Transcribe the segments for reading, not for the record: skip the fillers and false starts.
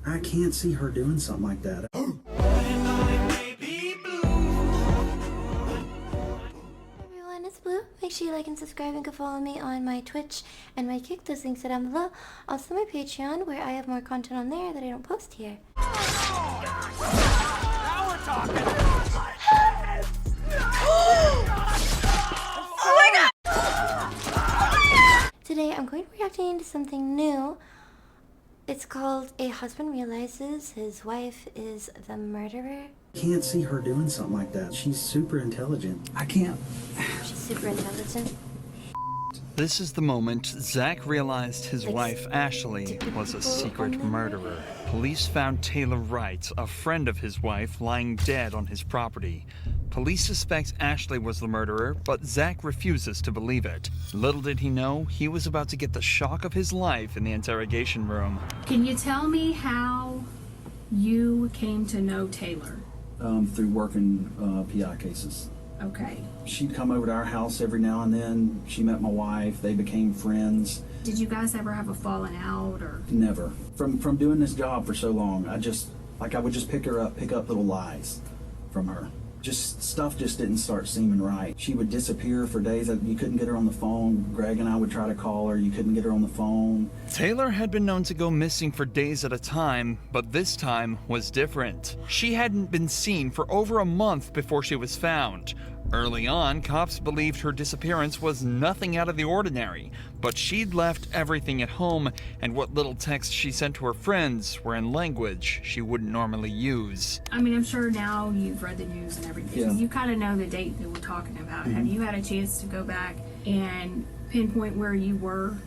I can't see her doing something like that. Everyone, it's Blue. Make sure you like and subscribe and go follow me on my Twitch and my Kick. Those links are down below. Also my Patreon, where I have more content on there that I don't post here. Now we're talking. Today I'm going to be reacting to something new. It's called A Husband Realizes His Wife is the Murderer. Can't see her doing something like that. She's super intelligent. I can't. She's super intelligent. This is the moment Zach realized his wife, Ashley, was a secret murderer. Police found Taylor Wright, a friend of his wife, lying dead on his property. Police suspect Ashley was the murderer, but Zach refuses to believe it. Little did he know, he was about to get the shock of his life in the interrogation room. Can you tell me how you came to know Taylor? Through working PI cases. Okay. She'd come over to our house every now and then. She met my wife. They became friends. Did you guys ever have a falling out or? Never. From doing this job for so long, I would just pick up little lies from her. Just stuff just didn't start seeming right. She would disappear for days. You couldn't get her on the phone. Greg and I would try to call her. You couldn't get her on the phone. Taylor had been known to go missing for days at a time, but this time was different. She hadn't been seen for over a month before she was found. Early on, cops believed her disappearance was nothing out of the ordinary, but she'd left everything at home, and what little texts she sent to her friends were in language she wouldn't normally use. I mean, I'm sure now you've read the news and everything. Yeah. You kind of know the date that we're talking about. Have you had a chance to go back and pinpoint where you were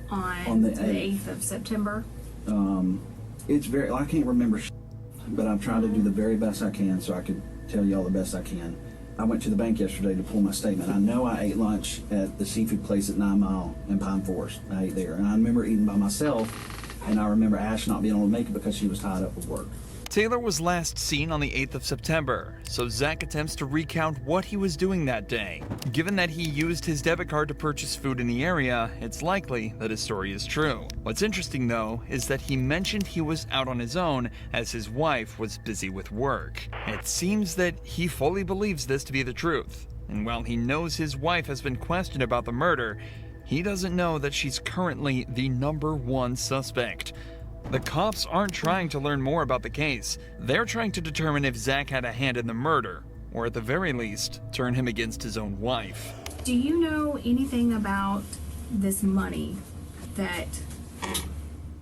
on the 8th of September? It's I can't remember, but I'm trying to do the very best I can so I could tell y'all the best I can. I went to the bank yesterday to pull my statement. I know I ate lunch at the seafood place at 9 Mile in Pine Forest. I ate there. And I remember eating by myself, and I remember Ash not being able to make it because she was tied up with work. Taylor was last seen on the 8th of September, so Zach attempts to recount what he was doing that day. Given that he used his debit card to purchase food in the area, it's likely that his story is true. What's interesting, though, is that he mentioned he was out on his own as his wife was busy with work. It seems that he fully believes this to be the truth, and while he knows his wife has been questioned about the murder, he doesn't know that she's currently the #1 suspect. The cops aren't trying to learn more about the case. They're trying to determine if Zach had a hand in the murder, or at the very least, turn him against his own wife. Do you know anything about this money that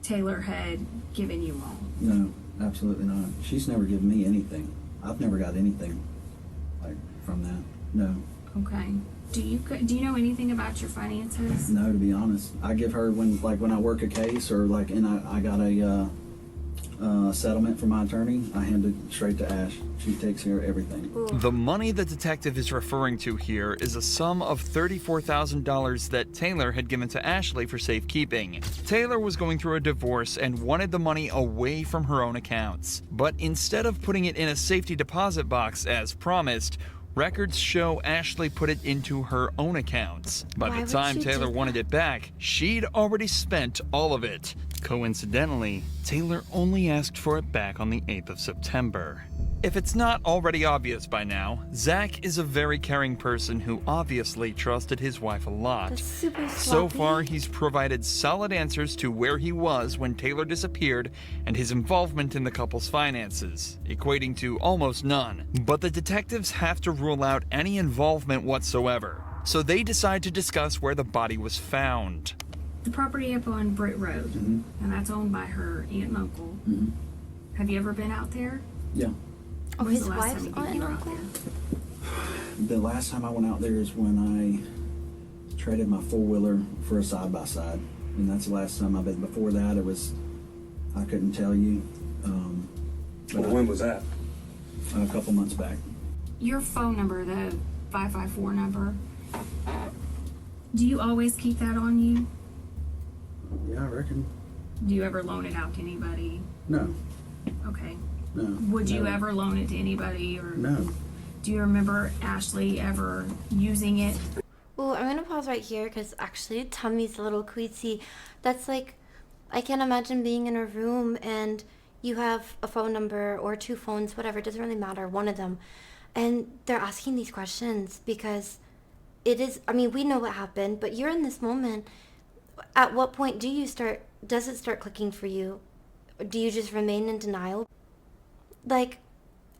Taylor had given you all? No, absolutely not. She's never given me anything. I've never got anything from that. No. Okay. Do you know anything about your finances? No, to be honest. I give her when I work a case or and I got a settlement from my attorney, I hand it straight to Ash. She takes care of everything. The money the detective is referring to here is a sum of $34,000 that Taylor had given to Ashley for safekeeping. Taylor was going through a divorce and wanted the money away from her own accounts. But instead of putting it in a safety deposit box as promised, records show Ashley put it into her own accounts. By the time Taylor wanted it back, she'd already spent all of it. Coincidentally, Taylor only asked for it back on the 8th of September. If it's not already obvious by now, Zach is a very caring person who obviously trusted his wife a lot. So far, he's provided solid answers to where he was when Taylor disappeared and his involvement in the couple's finances, equating to almost none. But the detectives have to rule out any involvement whatsoever, so they decide to discuss where the body was found. The property up on Britt Road, and that's owned by her aunt and uncle. Have you ever been out there? Yeah. Oh, his wife's aunt and uncle? The last time I went out there is when I traded my four-wheeler for a side-by-side. And that's the last time I've been. Before that, I couldn't tell you. But when was that? A couple months back. Your phone number, the 554 number, do you always keep that on you? Yeah, I reckon. Do you ever loan it out to anybody? No. Okay. No. Would you ever loan it to anybody? Or No. do you remember Ashley ever using it? Ooh, I'm gonna pause right here because actually tummy's a little queasy. That's like, I can't imagine being in a room and you have a phone number or two phones, whatever, it doesn't really matter, one of them. And they're asking these questions because it is, I mean, we know what happened, but you're in this moment. At what point does it start clicking for you? Do you just remain in denial? Like,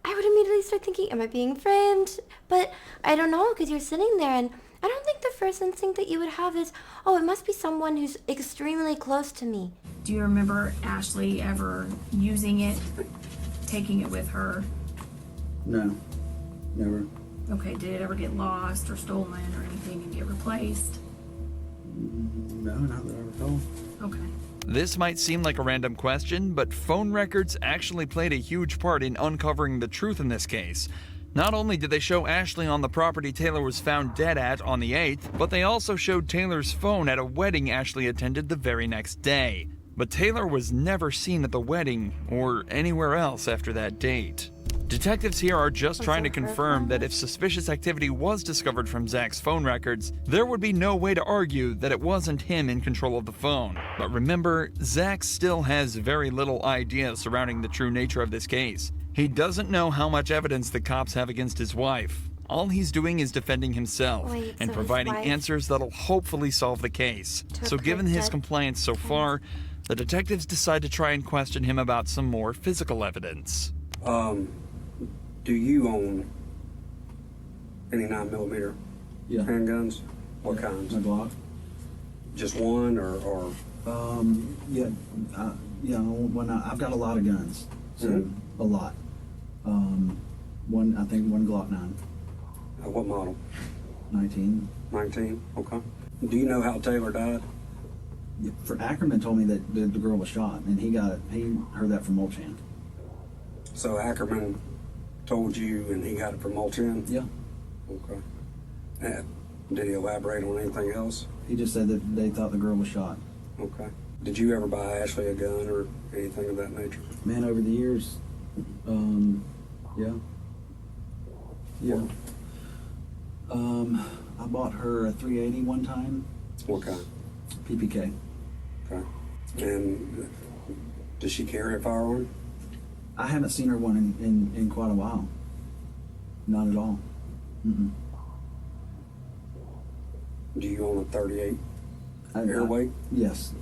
I would immediately start thinking, am I being framed? But I don't know, because you're sitting there, and I don't think the first instinct that you would have is, oh, it must be someone who's extremely close to me. Do you remember Ashley ever using it, taking it with her? No, never. Okay, did it ever get lost or stolen or anything and get replaced? No, not that I recall. Okay. This might seem like a random question, but phone records actually played a huge part in uncovering the truth in this case. Not only did they show Ashley on the property Taylor was found dead at on the 8th, but they also showed Taylor's phone at a wedding Ashley attended the very next day. But Taylor was never seen at the wedding or anywhere else after that date. Detectives here are just trying to confirm that if suspicious activity was discovered from Zach's phone records, there would be no way to argue that it wasn't him in control of the phone. But remember, Zach still has very little idea surrounding the true nature of this case. He doesn't know how much evidence the cops have against his wife. All he's doing is defending himself and providing answers that'll hopefully solve the case. So given his compliance so far, the detectives decide to try and question him about some more physical evidence. Do you own any 9mm Yeah. handguns? What kinds? My Glock. Just one or Yeah, when I've got a lot of guns, so a lot. I think one Glock 9. what model? 19. 19? Okay. Do you know how Taylor died? Yeah, Ackerman told me that the girl was shot, and he heard that from Mulchan. So Ackerman told you and he got it from Mulchan? Yeah. Okay. Did he elaborate on anything else? He just said that they thought the girl was shot. Okay. Did you ever buy Ashley a gun or anything of that nature? Man, over the years, yeah. Yeah. I bought her a 380 one time. What kind? PPK. Okay. And does she carry a firearm? I haven't seen her one in quite a while. Not at all. Mm-mm. Do you own a 38 airweight? Yes.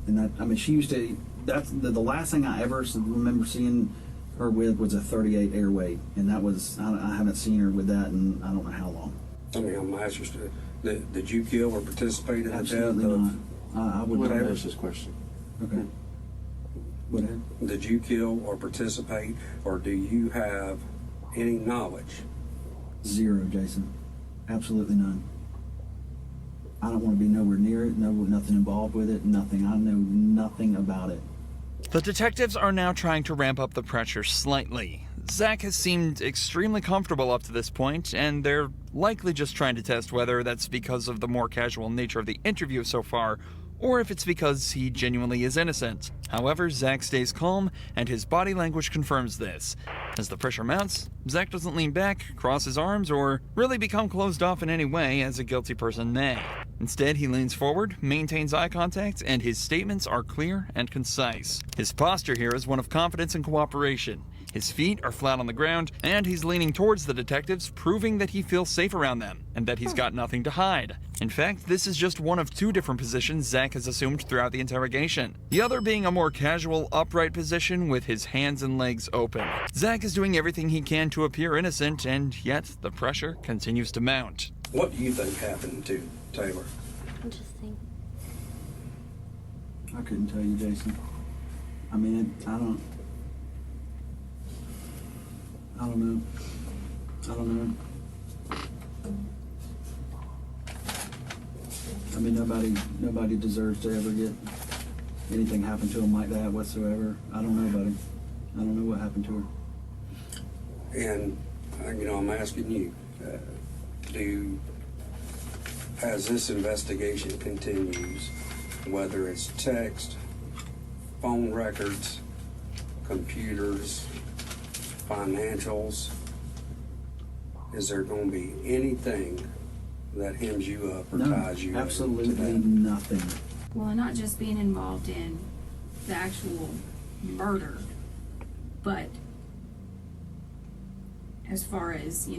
And that, I mean, she used to, that's the last thing I ever remember seeing her with was a 38 airweight. And that was, I haven't seen her with that in I don't know how long. I mean, I'm interested. Did you kill or participate in Absolutely the death not. I would What never. is this question? Okay. What ahead? Did you kill or participate, or do you have any knowledge? Zero, Jason. Absolutely none. I don't want to be nowhere near it, nothing involved with it, nothing. I know nothing about it. The detectives are now trying to ramp up the pressure slightly. Zach has seemed extremely comfortable up to this point, and they're likely just trying to test whether that's because of the more casual nature of the interview so far, or if it's because he genuinely is innocent. However, Zach stays calm, and his body language confirms this. As the pressure mounts, Zach doesn't lean back, cross his arms, or really become closed off in any way as a guilty person may. Instead, he leans forward, maintains eye contact, and his statements are clear and concise. His posture here is one of confidence and cooperation. His feet are flat on the ground, and he's leaning towards the detectives, proving that he feels safe around them, and that he's got nothing to hide. In fact, this is just one of two different positions Zach has assumed throughout the interrogation. The other being a more casual, upright position with his hands and legs open. Zach is doing everything he can to appear innocent, and yet the pressure continues to mount. What do you think happened to Taylor? Interesting. I couldn't tell you, Jason. I mean, I don't know. I mean, nobody deserves to ever get anything happen to them like that whatsoever. I don't know, buddy. I don't know what happened to her. And, I'm asking you, as this investigation continues, whether it's text, phone records, computers, financials, is there going to be anything that hems you up or No, ties you absolutely to that. nothing. Well, and not just being involved in the actual murder, but as far as,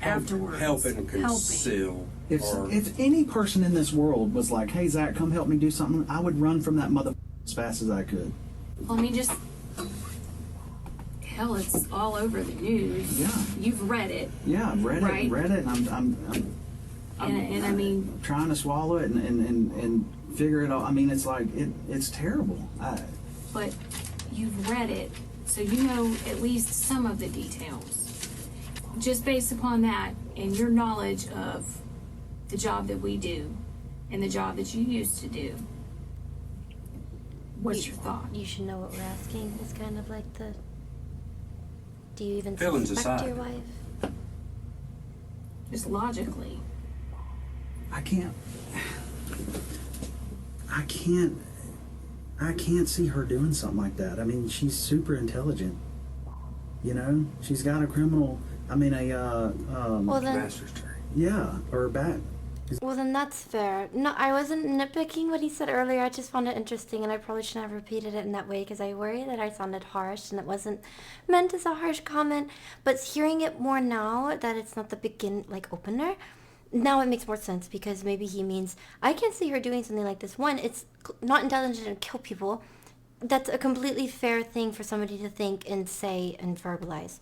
afterwards. Helping conceal. If any person in this world was like, hey, Zach, come help me do something, I would run from that mother as fast as I could. Well, I mean, just, hell, it's all over the news. Yeah. You've read it. Yeah, I've read Right. it, and And I mean, trying to swallow it and figure it out. I mean, it's like, it's terrible. but you've read it, so you know at least some of the details. Just based upon that and your knowledge of the job that we do and the job that you used to do, what's your thought? You should know what we're asking. It's kind of like the. Do you even Feelings suspect aside. your wife? Just logically. I can't see her doing something like that. I mean, she's super intelligent. She's got a criminal. I mean, Well then, Master's degree. yeah, or back. well then that's fair. No, I wasn't nitpicking what he said earlier. I just found it interesting, and I probably shouldn't have repeated it in that way because I worry that I sounded harsh, and it wasn't meant as a harsh comment. But hearing it more now that it's not the opener, now it makes more sense because maybe he means I can't see her doing something like this. One, it's not intelligent to kill people. That's a completely fair thing for somebody to think and say and verbalize.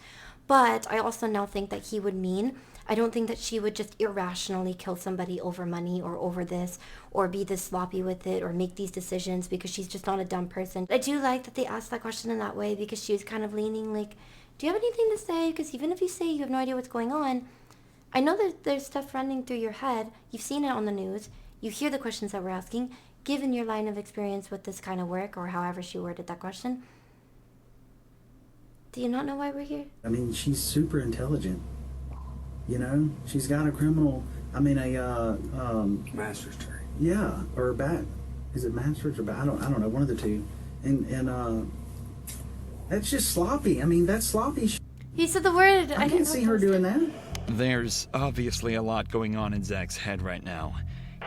But I also now think that he would mean, I don't think that she would just irrationally kill somebody over money or over this or be this sloppy with it or make these decisions because she's just not a dumb person. I do like that they asked that question in that way because she was kind of leaning like, do you have anything to say? Because even if you say you have no idea what's going on, I know that there's stuff running through your head. You've seen it on the news. You hear the questions that we're asking. Given your line of experience with this kind of work or however she worded that question, do you not know why we're here? I mean, she's super intelligent. She's got a criminal. I mean, Master's degree. yeah, or back. Is it master's or back? I don't know. One of the two. And that's just sloppy. I mean, that's sloppy. He said the word. I can't see her doing that. There's obviously a lot going on in Zach's head right now.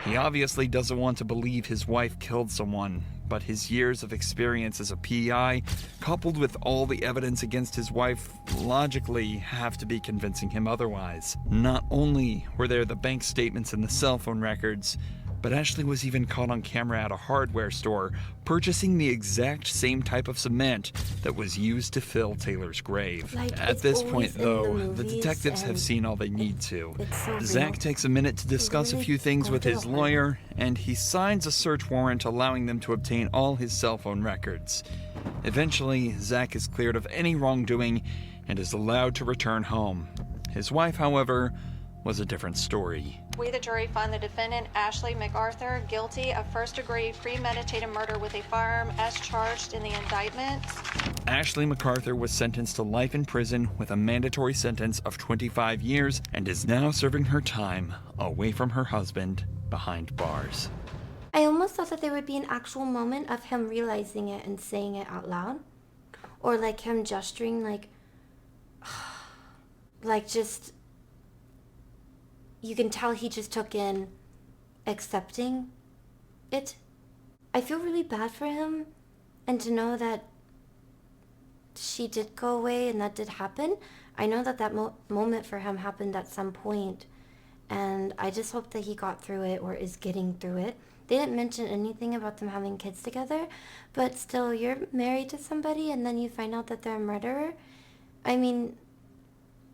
He obviously doesn't want to believe his wife killed someone, but his years of experience as a PI, coupled with all the evidence against his wife, logically have to be convincing him otherwise. Not only were there the bank statements and the cell phone records, but Ashley was even caught on camera at a hardware store purchasing the exact same type of cement that was used to fill Taylor's grave. At it's this always point, in the though, the movies, detectives have and seen all they need to. it's so Zach real. takes a minute to discuss a really few things go with to his the heart. lawyer, and he signs a search warrant allowing them to obtain all his cell phone records. Eventually, Zach is cleared of any wrongdoing and is allowed to return home. His wife, however, was a different story. We, the jury, find the defendant, Ashley MacArthur, guilty of first-degree premeditated murder with a firearm as charged in the indictment. Ashley MacArthur was sentenced to life in prison with a mandatory sentence of 25 years and is now serving her time away from her husband behind bars. I almost thought that there would be an actual moment of him realizing it and saying it out loud. Or like him gesturing like just, you can tell he just took in accepting it. I feel really bad for him, and to know that she did go away and that did happen. I know that moment for him happened at some point, and I just hope that he got through it or is getting through it. They didn't mention anything about them having kids together, but still, you're married to somebody and then you find out that they're a murderer. I mean,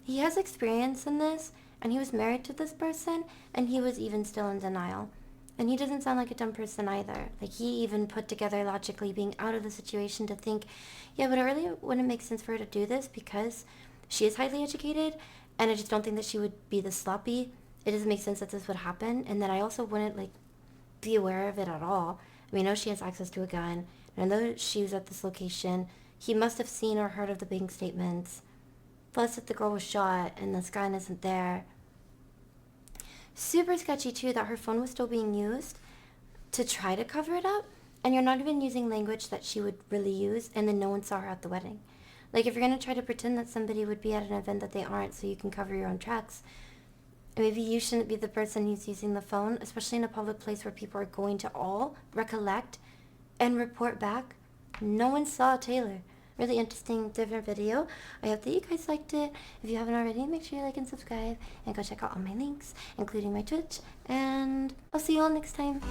he has experience in this, and he was married to this person, and he was even still in denial. And he doesn't sound like a dumb person either. Like, he even put together logically being out of the situation to think, yeah, but it really wouldn't make sense for her to do this because she is highly educated, and I just don't think that she would be this sloppy. It doesn't make sense that this would happen, and that I also wouldn't, be aware of it at all. I mean, I know she has access to a gun, and I know she was at this location. He must have seen or heard of the bank statements. Plus, if the girl was shot and this gun isn't there. Super sketchy, too, that her phone was still being used to try to cover it up, and you're not even using language that she would really use, and then no one saw her at the wedding. Like, if you're going to try to pretend that somebody would be at an event that they aren't so you can cover your own tracks, And maybe you shouldn't be the person who's using the phone, especially in a public place where people are going to all recollect and report back. No one saw Taylor. Really interesting, different video. I hope that you guys liked it. If you haven't already, make sure you like and subscribe and go check out all my links, including my Twitch. And I'll see you all next time.